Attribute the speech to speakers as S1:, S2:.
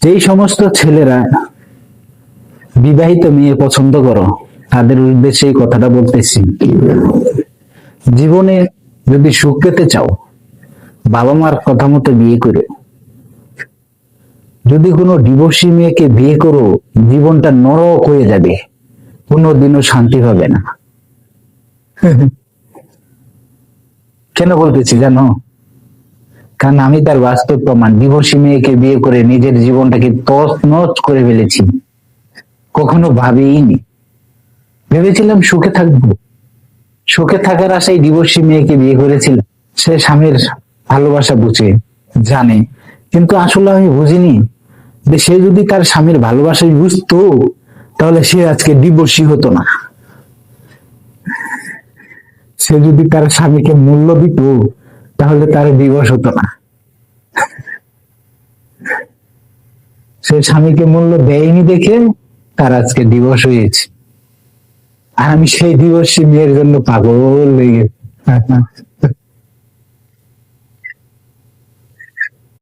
S1: যেই সমস্ত ছেলেরা বিবাহিত মেয়ে পছন্দ করো, তাদের উদ্দেশ্যে এই কথাটা বলতেছি। জীবনে যদি সুখ পেতে চাও, বাবা মার কথা মতো বিয়ে করো। যদি কোনো ডিভোর্সি মেয়েকে বিয়ে করো, জীবনটা নরক হয়ে যাবে, কোনোদিনও শান্তি পাবে না। কেন বলতেছি জানো? কারণ আমি তার বাস্তব প্রমাণ। ডিভোর্সি মেয়েকে বিয়ে করে নিজের জীবনটাকে তছনছ করে ফেলেছি। কখনো ভাবিনি, ভেবেছিলাম সুখে থাকবো, সুখে থাকার আশায় ডিভোর্সি মেয়েকে বিয়ে করেছিলাম। সে স্বামীর ভালোবাসা বুঝে, জানে, কিন্তু আসলে আমি বুঝিনি যে সে যদি তার স্বামীর ভালোবাসা বুঝতো, তাহলে সে আজকে ডিভোর্সি হতো না। সে যদি তার স্বামীকে মূল্য দিত, তাহলে তার ডিভোর্স হতো না। সে স্বামীকে মূল্য দেয়নি দেখে তার আজকে ডিভোর্স হয়েছে। আর আমি সেই ডিভোর্সি মেয়ের জন্য পাগল হয়ে গেছি।